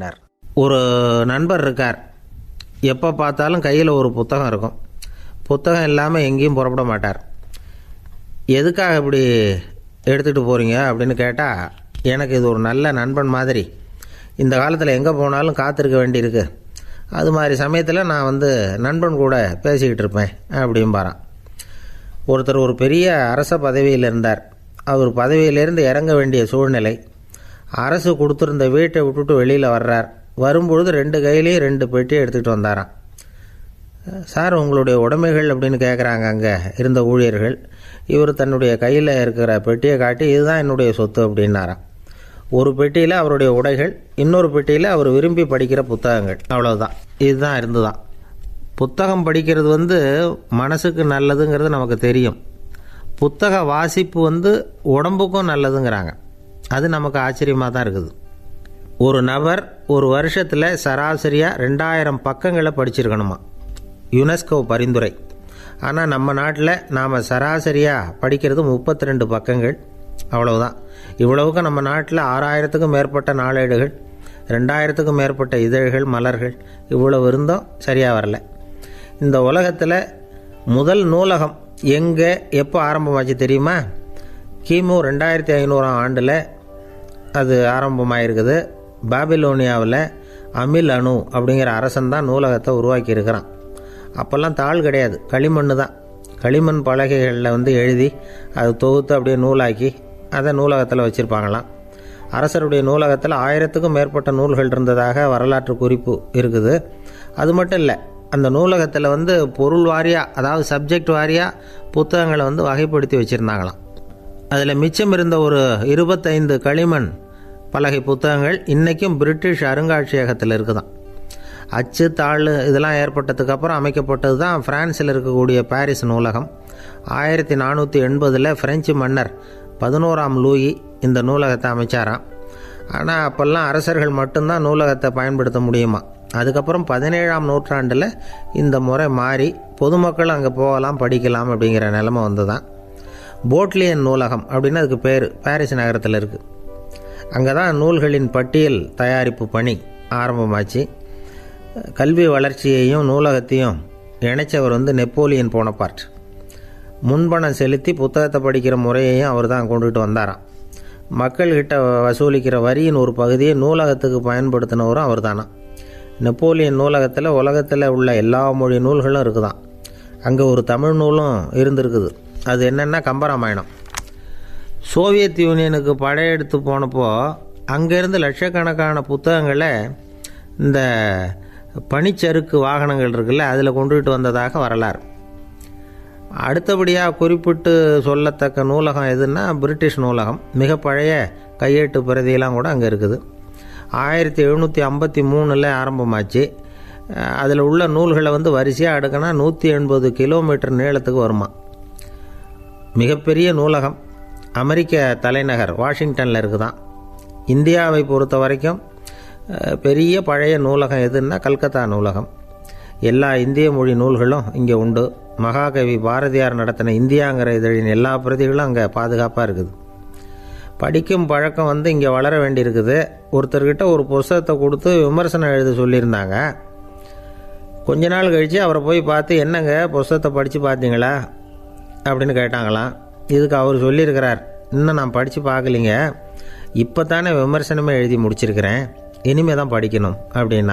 அப்படின்னார். ஒரு நண்பர் இருக்கார். எப்போ பார்த்தாலும் கையில் ஒரு புத்தகம் இருக்கும். புத்தகம் இல்லாமல் எங்கேயும் புறப்பட மாட்டார். எதுக்காக இப்படி எடுத்துகிட்டு போகிறீங்க அப்படின்னு கேட்டால், எனக்கு இது ஒரு நல்ல நண்பன் மாதிரி, இந்த காலத்தில் எங்கே போனாலும் காத்திருக்க வேண்டியிருக்கு, அது மாதிரி சமயத்தில் நான் நண்பன் கூட பேசிக்கிட்டு இருப்பேன் அப்படிம்பாரான். ஒருத்தர் ஒரு பெரிய அரச பதவியில் இருந்தார். அவர் பதவியிலேருந்து இறங்க வேண்டிய சூழ்நிலை. அரசு கொடுத்துருந்த வீட்டை விட்டுட்டு வெளியில் வர்றார். வரும்பொழுது 2 கையிலையும் 2 பெட்டியை எடுத்துகிட்டு வந்தாராம். சார், உங்களுடைய உடைமைகள் அப்படின்னு கேட்குறாங்க அங்கே இருந்த ஊழியர்கள். இவர் தன்னுடைய கையில் இருக்கிற பெட்டியை காட்டி, இதுதான் என்னுடைய சொத்து அப்படின்னாராம். ஒரு பெட்டியில் அவருடைய உடைகள், இன்னொரு பெட்டியில் அவர் விரும்பி படிக்கிற புத்தகங்கள். அவ்வளோதான். இதுதான் இருந்துதான். புத்தகம் படிக்கிறது மனசுக்கு நல்லதுங்கிறது நமக்கு தெரியும். புத்தக வாசிப்பு உடம்புக்கும் நல்லதுங்கிறாங்க. அது நமக்கு ஆச்சரியமாக தான் இருக்குது. ஒரு நபர் ஒரு வருஷத்தில் சராசரியாக 2000 பக்கங்களை படிச்சிருக்கணுமா, யுனெஸ்கோ பரிந்துரை. ஆனால் நம்ம நாட்டில் நாம் சராசரியாக படிக்கிறது 32 பக்கங்கள். அவ்வளவுதான். இவ்வளவுக்கு நம்ம நாட்டில் 6000த்துக்கும் மேற்பட்ட நாளேடுகள், 2000த்துக்கும் மேற்பட்ட இதழ்கள், மலர்கள், இவ்வளவு இருந்தும் சரியாக வரல. இந்த உலகத்தில் முதல் நூலகம் எங்கே எப்போ ஆரம்பமாச்சு தெரியுமா? கிமு 2500ஆம் ஆண்டில் அது ஆரம்பமாயிருக்குது. பாபிலோனியாவில் அமில் அணு அப்படிங்கிற அரசன் தான் நூலகத்தை உருவாக்கியிருக்கிறான். அப்போல்லாம் தாள் கிடையாது, களிமண் தான். களிமண் பலகைகளில் எழுதி அது தொகுத்து அப்படியே நூலாக்கி அதை நூலகத்தில் வச்சுருப்பாங்களாம். அரசருடைய நூலகத்தில் 1000த்துக்கும் மேற்பட்ட நூல்கள் இருந்ததாக வரலாற்று குறிப்பு இருக்குது. அது மட்டும் இல்லை, அந்த நூலகத்தில் பொருள் வாரியாக, அதாவது சப்ஜெக்ட் வாரியாக புத்தகங்களை வகைப்படுத்தி வச்சுருந்தாங்களாம். அதில் மிச்சம் இருந்த ஒரு 25 களிமண் பலகை புத்தகங்கள் இன்றைக்கும் பிரிட்டிஷ் அருங்காட்சியகத்தில் இருக்குதான். அச்சு தாள் இதெல்லாம் ஏற்பட்டதுக்கப்புறம் அமைக்கப்பட்டது தான் பிரான்ஸில் இருக்கக்கூடிய பாரிஸ் நூலகம். 1480 பிரெஞ்சு மன்னர் 11ஆம் லூயி இந்த நூலகத்தை அமைச்சாராம். ஆனால் அப்போல்லாம் அரசர்கள் மட்டும்தான் நூலகத்தை பயன்படுத்த முடியுமா. அதுக்கப்புறம் 17ஆம் நூற்றாண்டில் இந்த முறை மாறி பொதுமக்கள் அங்கே போகலாம், படிக்கலாம் அப்படிங்கிற நிலைமை தான். போட்லியன் நூலகம் அப்படின்னு அதுக்கு பேர், பாரிஸ் நகரத்தில் இருக்குது. அங்கே தான் நூல்களின் பட்டியல் தயாரிப்பு பணி ஆரம்பமாச்சு. கல்வி வளர்ச்சியையும் நூலகத்தையும் இணைச்சவர் நெப்போலியன் போனபார்ட். முன்பணம் செலுத்தி புத்தகத்தை படிக்கிற முறையையும் அவர் தான் கொண்டுகிட்டு வந்தாராம். மக்கள்கிட்ட வசூலிக்கிற வரியின் ஒரு பகுதியை நூலகத்துக்கு பயன்படுத்தினவரும் அவர் தானா. நெப்போலியன் நூலகத்தில் உலகத்தில் உள்ள எல்லா மொழி நூல்களும் இருக்குதான். அங்கே ஒரு தமிழ் நூலும் இருந்திருக்குது. அது என்னென்னா கம்பராமாயணம். சோவியத் யூனியனுக்கு படையெடுத்து போனப்போ அங்கேருந்து லட்சக்கணக்கான புத்தகங்களை இந்த பனிச்சறுக்கு வாகனங்கள் இருக்குல்ல, அதில் கொண்டுகிட்டு வந்ததாக வரலாறு. அடுத்தபடியாக குறிப்பிட்டு சொல்லத்தக்க நூலகம் எதுன்னா பிரிட்டிஷ் நூலகம். மிக பழைய கையெட்டு பிரதியெல்லாம் கூட அங்கே இருக்குது. 1753 ஆரம்பமாச்சு. அதில் உள்ள நூல்களை வரிசையாக அடுக்கினா 180 கிலோமீட்டர் நீளத்துக்கு வருமா. மிகப்பெரிய நூலகம் அமெரிக்க தலைநகர் வாஷிங்டனில் இருக்குதான். இந்தியாவை பொறுத்த வரைக்கும் பெரிய பழைய நூலகம் எதுன்னா கல்கத்தா நூலகம். எல்லா இந்திய மொழி நூல்களும் இங்கே உண்டு. மகாகவி பாரதியார் நடத்தின இந்தியாங்கிற இதழின் எல்லா பிரதிகளும் அங்கே பாதுகாப்பாக இருக்குது. படிக்கும் பழக்கம் இங்கே வளர வேண்டியிருக்குது. ஒருத்தர்கிட்ட ஒரு புஸ்தகத்தை கொடுத்து விமர்சனம் எழுத சொல்லியிருந்தாங்க. கொஞ்ச நாள் கழித்து அவரை போய் பார்த்து, என்னங்க புஸ்தகத்தை படித்து பார்த்தீங்களா அப்படின்னு கேட்டாங்களாம். இதுக்கு அவர் சொல்லியிருக்கிறார், இன்னும் நான் படித்து பார்க்கலிங்க, இப்போ தானே விமர்சனமே எழுதி முடிச்சிருக்கிறேன், இனிமே தான் படிக்கணும் அப்படின்னார்.